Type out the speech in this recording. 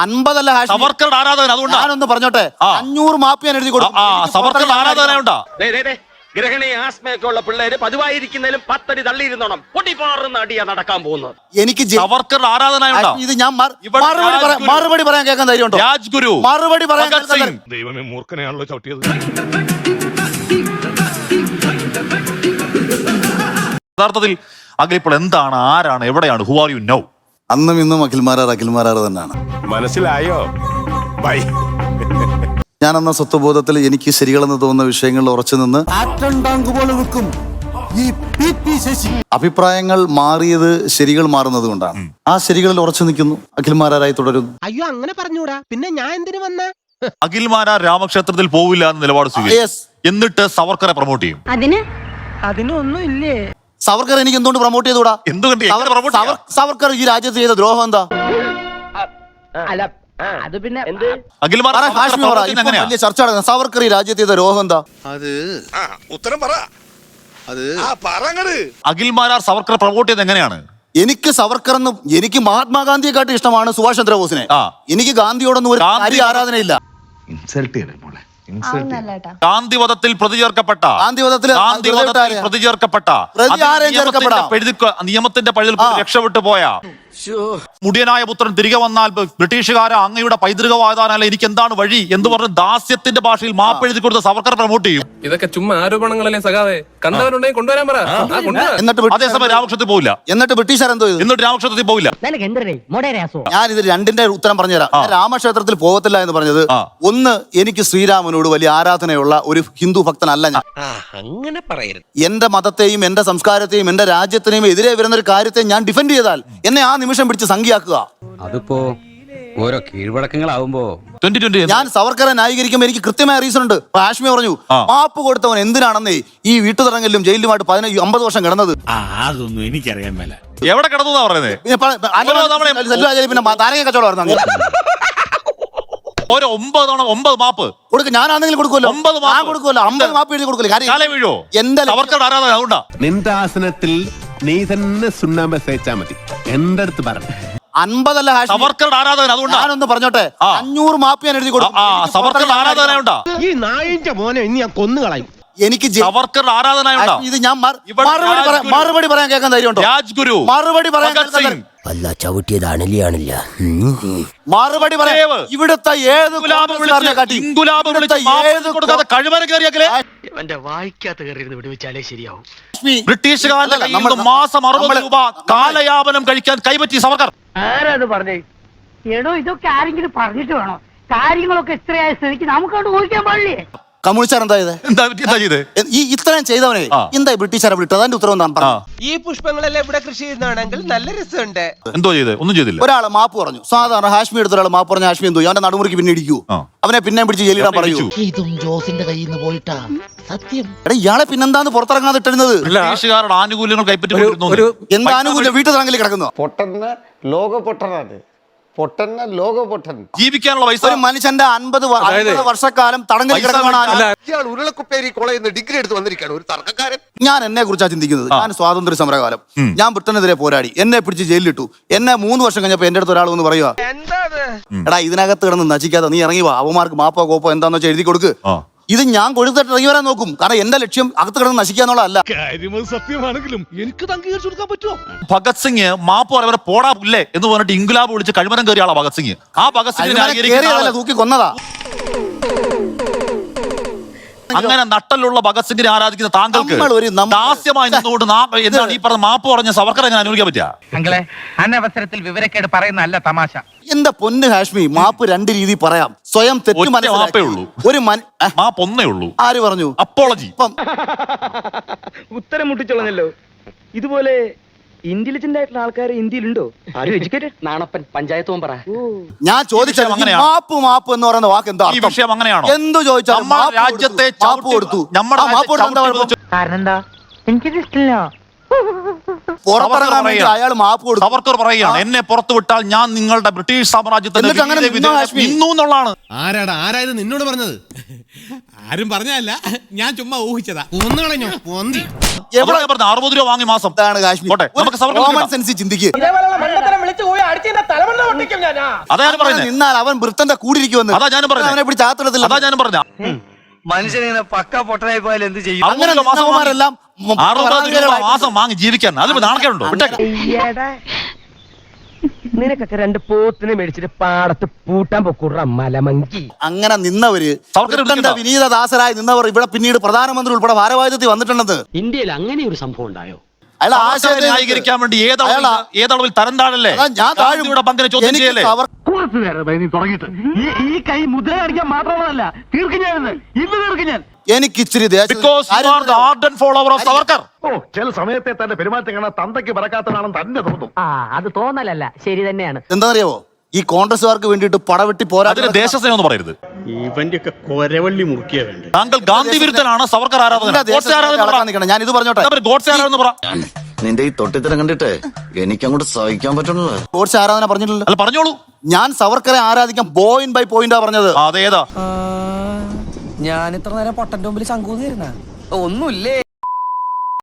50 ഹാഷ്മി സവർക്കറുടെ ആരാധകൻ. അതുകൊണ്ട് ഞാനൊന്ന് പറഞ്ഞോട്ടെ, 500 മാപ്പ് ഞാൻ എഴുതി കൊടുക്കും. സവർക്കറുടെ ആരാധനയുണ്ടാ? ഗ്രഹണി ആസ്മയൊക്കെ ഉള്ള പിള്ളേര് പതിവായിരിക്കുന്നതിലും 10 അടി തള്ളിയിരുന്നോണം പൊട്ടിപ്പാറുന്ന അടിയാ നടക്കാൻ പോകുന്നത്. എനിക്ക് സവർക്കറുടെ ആരാധനയുണ്ടാ? ഇത് ഞാൻ മറുപടി പറയാൻ കേൾക്കാൻ ധൈര്യമുണ്ടോ? രാജ്ഗുരു, മറുപടി പറയാൻ ദൈവമേ, മൂർഖനെയാണല്ലോ ചവിട്ടിയത്. യഥാർത്ഥത്തിൽ അഖിൽ ഇപ്പോൾ എന്താണ്, ആരാണ്, എവിടെയാണ്? Who are you now? അന്നും ഇന്നും അഖിൽമാരാർ തന്നെയാണ്. മനസ്സിലായോ? ബൈ. ഞാൻ എന്ന സ്വത്വബോധത്തിൽ എനിക്ക് ശരികളെന്ന് തോന്നുന്ന വിഷയങ്ങളിൽ ഉറച്ചു നിന്ന് അഭിപ്രായങ്ങൾ മാറിയത് ശരികൾ മാറുന്നത് കൊണ്ടാണ്. ആ ശരികളിൽ ഉറച്ചു നിൽക്കുന്നു, അഖിൽമാരായി തുടരുന്നു. അയ്യോ, അങ്ങനെ പറഞ്ഞൂടാ. പിന്നെ ഞാൻ എന്തിനു വന്ന? അഖിൽമാരാർ രാമക്ഷേത്രത്തിൽ പോവില്ല എന്ന നിലപാട് സ്വീകരിച്ചു. എന്നിട്ട് സവർക്കറെ പ്രൊമോട്ട് ചെയ്യും. അതിനൊന്നും ഇല്ലേ? സവർക്കർ എനിക്ക് എന്തുകൊണ്ട് പ്രൊമോട്ട് ചെയ്തുകൂടാ? എന്തുകൊണ്ട് സവർക്കർ ഈ രാജ്യത്ത് ചെയ്ത ദ്രോഹം എന്താ? അല്ല, അത് പിന്നെ അഖിൽമാർ വലിയ ചർച്ച നടക്കുന്നത് സവർക്കർ ഈ രാജ്യത്ത് ചെയ്ത ദ്രോഹം എന്താ? ഉത്തരം പറ. അഖിൽമാരാർ സവർക്കറെ പ്രൊമോട്ട് ചെയ്ത് എങ്ങനെയാണ്? എനിക്ക് മഹാത്മാഗാന്ധിയെക്കാട്ടും ഇഷ്ടമാണ് സുഭാഷ് ചന്ദ്രബോസിനെ. എനിക്ക് ഗാന്ധിയോടൊന്നും ഒരു ആരാധനയില്ല. ഗാന്ധിവധത്തിൽ പ്രതിചേർക്കപ്പെട്ട നിയമത്തിന്റെ പഴുതിൽ രക്ഷപ്പെട്ടു പോയ മുടിയനായ പുത്രൻ തിരികെ വന്നാൽ ബ്രിട്ടീഷുകാരെ അങ്ങയുടെ പൈതൃകവാദാനല്ല എനിക്ക് എന്താണ് വഴി എന്ന് പറഞ്ഞ് ദാസ്യത്തിന്റെ ഭാഷയിൽ മാപ്പ് എഴുതി കൊടുത്ത സവർക്കർ പ്രൊമോട്ട് ചെയ്യും. ഇതൊക്കെ ചുമ്മാ ആരോപണങ്ങളല്ലേ സഖാവേ? കണ്ടവരുണ്ടെങ്കിൽ കൊണ്ടുവരാൻ പറ. അതേസമയം രാമക്ഷേത്രത്തിൽ പോവില്ല. എന്നിട്ട് ബ്രിട്ടീഷുകാർ എന്തോ ചെയ്തു? എന്നിട്ട് രാമക്ഷേത്രത്തിൽ പോവില്ല. ഞാൻ ഇത് രണ്ടിന്റെ ഉത്തരം പറഞ്ഞുതരാം. രാമക്ഷേത്രത്തിൽ പോകത്തില്ല എന്ന് പറഞ്ഞത്, ഒന്ന്, എനിക്ക് ശ്രീരാമനോട് വലിയ ആരാധനയുള്ള ഒരു ഹിന്ദു ഭക്തനല്ല ഞാൻ. അങ്ങനെ പറയരുത്. എന്റെ മതത്തെയും എന്റെ സംസ്കാരത്തെയും എന്റെ രാജ്യത്തിനെയും എതിരെ വരുന്ന ഒരു കാര്യത്തെ ഞാൻ ഡിഫെൻഡ് ചെയ്താൽ എന്നെ ആ നിമിഷം പിടിച്ച് സംഖ്യയാക്കുക. അതിപ്പോ ഓരോ കീഴ്വഴക്കങ്ങളാവുമ്പോ ഞാൻ സവർക്കറെ ന്യായീകരിക്കുമ്പോൾ എനിക്ക് കൃത്യമായ റീസൺ ഉണ്ട്. ഹാഷ്മി പറഞ്ഞു, മാപ്പ് കൊടുത്തവൻ എന്തിനാണെന്നേ ഈ വീട്ടുതടങ്കലിലും ജയിലുമായിട്ട് 50 വർഷം കിടന്നത്. അതൊന്നും എനിക്കറിയാൻ മേല. എവിടെ കിടന്നു പറയുന്നത്? പിന്നെ താരങ്ങ കച്ചവടം ഒരു 9 മാപ്പ് കൊടുക്കും. ഞാനാണെങ്കിലും കൊടുക്കുമല്ലോ, 9 മാപ്പ് കൊടുക്കുമല്ലോ. 50 മാപ്പ് എഴുതി കൊടുക്കില്ല. എന്റെ സവർക്കറുടെ ആരാധന അതുകൊണ്ടാ. നിന്റെ ആസനത്തിൽ നീ തന്നെ സുണ്ണാമ്പ തേച്ചാ മതി. എന്റെ അടുത്ത് പറഞ്ഞു 50 സവർക്കറുടെ ആരാധന അതുകൊണ്ടാ. ഞാനൊന്ന് പറഞ്ഞോട്ടെ, 500 മാപ്പ് ഞാൻ എഴുതി കൊടുക്കും. സവർക്കറുടെ ആരാധനയുണ്ടാ? ഈ നായിന്റെ മോനെ ഇനി ഞാൻ കൊന്നുകളയും. എനിക്ക് സവർക്കറുടെ ആരാധനയുണ്ടാ? ഇത് ഞാൻ മറുപടി പറയാൻ കേൾക്കാൻ ധൈര്യമുണ്ടോ? രാജ്ഗുരു, മറുപടി പറയാൻ അല്ല, ചവിട്ടിയത് അണലിയാണില്ല. മറുപടി പറയാം. ഇവിടുത്തെ ഏത് വായിക്കാത്ത കയറി വിടുവിച്ചാലേ ശരിയാവും. ബ്രിട്ടീഷുകാരുടെ മാസം 60 രൂപ കാലയാപനം കഴിക്കാൻ കൈപറ്റി സവർക്കർ. ആരത് പറഞ്ഞേ? എടോ, ഇതൊക്കെ ആരെങ്കിലും പറഞ്ഞിട്ട് വേണോ? കാര്യങ്ങളൊക്കെ ഇത്രയായ സ്ഥിതിക്ക് നമുക്കവിടെ ഊഹിക്കാൻ പാടില്ലേ? കമ്മ്യൂണിസ്റ്റാർ എന്താ ചെയ്ത്? ഈ ഇത്രയും ചെയ്തവനെ എന്താ ബ്രിട്ടീഷുകാരെ വിട്ടത്? അതിന്റെ ഉത്തരവ് എന്താണ്? ഈ പുഷ്പങ്ങളെല്ലാം ഇവിടെ കൃഷി ചെയ്യുന്നതാണെങ്കിൽ നല്ല രസമുണ്ട്. എന്തോ ചെയ്ത്? ഒന്നും ചെയ്തില്ല. ഒരാള് മാപ്പ് പറഞ്ഞു. സാധാരണ ഹാഷ്മി എടുത്ത ഒരാൾ മാപ്പ് പറഞ്ഞ ഹാഷ്മി എന്തോ അവന്റെ നടുമുറിക്ക് പിന്നെ ഇടിക്കൂ, അവനെ പിന്നെ പിടിച്ച് ജയിലിടാൻ പറയൂ. ഇതും ജോസിന്റെ കയ്യിൽ നിന്ന് പോയിട്ടാ സത്യം. എടാ, ഇയാളെ പിന്നെന്താന്ന് പുറത്തിറങ്ങാതെ ഇട്ടിരുന്നത്? ബ്രിട്ടീഷുകാരുടെ ആനുകൂല്യങ്ങൾ കൈപ്പറ്റി എന്താ ആനുകൂല്യം? വീട്ടു തറങ്കലിൽ കിടക്കുന്നു. ജീവിക്കാനുള്ള പൈസ ഒരു മനുഷ്യന്റെ 50 വർഷക്കാലം തടങ്കലിൽ കിടക്കണ ഉരുളക്കുപ്പേരി കോളേജിൽ നിന്ന് ഡിഗ്രി എടുത്ത് വന്നിരിക്കുകയാണ് ഒരു തർക്കക്കാരൻ. ഞാൻ എന്നെ കുറിച്ചാണ് ചിന്തിക്കുന്നത്. ഞാൻ സ്വാതന്ത്ര്യ സമരകാലം ഞാൻ ബ്രിട്ടനെതിരെ പോരാടി, എന്നെ പിടിച്ച് ജയിലിലിട്ടു. എന്നെ 3 വർഷം കഴിഞ്ഞപ്പോ എന്റെ അടുത്ത് ഒരാൾ ഒന്ന് പറയുക, എടാ ഇതിനകത്ത് കിടന്ന് നശിക്കാതെ നീ ഇറങ്ങി വാ, അവന്മാർക്ക് മാപ്പോ കോപ്പോ എന്താന്ന് വെച്ചാൽ എഴുതി കൊടുക്ക്. ഇത് ഞാൻ കൊടുത്തിട്ട് ഇറങ്ങി വരാൻ നോക്കും. കാരണം എന്റെ ലക്ഷ്യം അകത്ത് കിടന്ന് നശിക്കാന്നുള്ളതല്ല. സത്യമാണെങ്കിലും എനിക്ക് അംഗീകരിച്ചു കൊടുക്കാൻ പറ്റുമോ? ഭഗത് സിംഗ് മാപ്പ് പറയുന്നത് പോടാ പുല്ലേ എന്ന് പറഞ്ഞിട്ട് ഇൻകുലാബ് വിളിച്ച് കഴിമരം കയറിയ ആളാ ഭഗത് സിംഗ്. ആ ഭഗത് സിംഗ് തൂക്കി കൊന്നതാ. അങ്ങനെ നട്ടലുള്ള ഭഗത് സിംഗിനെ ആരാധിക്കുന്ന താങ്കൾക്ക് ദാസ്യമായി നിന്നുകൊണ്ട് എന്താണ് ഈ പറഞ്ഞ മാപ്പ് പറഞ്ഞ സവർക്കർ എങ്ങനെ അനുവദിക്കാൻ പറ്റുക? അനവസരത്തിൽ വിവരക്കേട് പറയുന്ന അല്ല തമാശ. എന്റെ പൊന്ന് ഹാഷ്മി, മാപ്പ് 2 രീതി പറയാം. സ്വയം തെറ്റ് മാപ്പേ ഉള്ളൂ. ഒരു മാപ്പ് ഒന്നേ ഉള്ളൂ. ആര് പറഞ്ഞു? അപ്പോളജി. ഉത്തരം മുട്ടിച്ചോളഞ്ഞല്ലോ. ഇതുപോലെ ഇന്റലിജന്റ് ആയിട്ടുള്ള ആൾക്കാർ ഇന്ത്യയിലുണ്ടോ? നാണപ്പൻ പഞ്ചായത്ത് പറ. ഞാൻ ചോദിച്ചത് മാപ്പ് എന്ന് പറയുന്ന വാക്ക് എന്താ? ഈ വിഷയം അങ്ങനെയാണോ? എന്തു ചോദിച്ചാൽ രാജ്യത്തെ മാപ്പ് കൊടുത്തു. കാരണം എന്താ? എനിക്കിത് ഇഷ്ടമില്ല. അയാൾ മാപ്പ് കൊടുത്തു. സവർക്കർ പറയുകയാണ്, എന്നെ പുറത്തു വിട്ടാൽ ഞാൻ നിങ്ങളുടെ ബ്രിട്ടീഷ് സാമ്രാജ്യത്തിന്റെ എന്നുള്ളതാണ്. ആരായത് നിന്നോട് പറഞ്ഞത്? ആരും പറഞ്ഞല്ല, ഞാൻ ചുമ്മാ ഊഹിച്ചതാ. എവിടെ ഞാൻ പറഞ്ഞു 60 രൂപ വാങ്ങി മാസം. ഇതാണ് കാശ്മീർ. പോട്ടെ, നമുക്ക് സവർക്കർ കോമൺ വിളിക്കാം. സെൻസ് ചിന്തിക്കുക. അതാ ഞാൻ പറയുന്നത്. നിന്നാൽ അവൻ വൃത്തന്റെ കൂടിയിരിക്കുമെന്ന്. അതാ ഞാനും പറഞ്ഞത്. അവനെ പിടിച്ച് ആത്തിടത്തില്ല. അതാ ഞാനും പറഞ്ഞ മനുഷ്യനിങ്ങനെ പക്ക പൊട്ടനായി പോയാൽ എന്ത് ചെയ്യും? അങ്ങനെ നിന്നവന്മാരെല്ലാം 60 രൂപ മാസം വാങ്ങി ജീവിക്കാൻ അതിൽ നാണക്കേടുണ്ടോ? വിട്ടേക്ക്. നിനക്കൊക്കെ 2 പോത്തിനെ മേടിച്ചിട്ട് പാടത്ത് പൂട്ടാൻ പൊക്കൂട മലമങ്കി. അങ്ങനെ നിന്നവര് സവർക്കർ വൃത്തന്റെ വിനീതദാസരായി നിന്നവർ ഇവിടെ പിന്നീട് പ്രധാനമന്ത്രി ഉൾപ്പെടെ ഭാരവാഹിത്വത്തിൽ വന്നിട്ടുണ്ടെന്ന്. ഇന്ത്യയിൽ അങ്ങനെ ഒരു സംഭവം ഉണ്ടായോ? അയാൾ സവർക്കറെ ന്യായീകരിക്കാൻ വേണ്ടി ഏതളവിൽ തരം താഴല്ലേ? ഞാൻ ഗാന്ധിയുടെ പങ്കിനെ ചോദ്യം ചെയ്യല്ലേ? ഈ കൈ മുദ്ര അടിക്കാൻ മാത്രമല്ല തീർക്കും ഞാൻ ഇന്ന് തീർക്കും ഞാൻ. എനിക്ക് ഇച്ചിരി Because you are the ardent follower of Savarkar. ചില സമയത്തെ തന്റെ പെരുമാറ്റം കാണാൻ തന്തയ്ക്ക് പറക്കാത്തതാണെന്ന് തന്നെ തോന്നും. അത് തോന്നലല്ല, ശരി തന്നെയാണ്. എന്താണെന്നറിയാവോ, ഈ കോൺഗ്രസ്സുകാർക്ക് വേണ്ടിയിട്ട് പടവെട്ടി അതിന് പോരാടുന്ന ദേശസ്നേഹം എന്ന് പറയരുത്. ഇവന്റെ ഒക്കെ കൊരവള്ളി മുറുക്കിയ വേണ്ട. താങ്കൾ ഗാന്ധി വിരുദ്ധനാണ്, സവർക്കർ ആരാധകൻ. ഗോഡ്സെ ആരാധകൻ പറ. ഞാൻ ഇത് പറഞ്ഞോട്ടെ. ഗോഡ്സെ ആരാധന പറ. നിന്റെ ഈ തൊട്ടിത്തരം കണ്ടിട്ട് എനിക്കങ്ങോട്ട് സഹിക്കാൻ പറ്റുന്നില്ല. ഗോഡ്സെ ആരാധന പറഞ്ഞിട്ടില്ല. അല്ല പറഞ്ഞോളൂ. ഞാൻ സവർക്കറെ ആരാധിക്കാൻ പോയിന്റ് ബൈ പോയിന്റാ പറഞ്ഞത്. അതേതാ? ഞാൻ ഇത്ര നേരം പൊട്ടന്റെ മുമ്പിൽ ശങ്കൂന്ന് ഒന്നുമില്ലേ?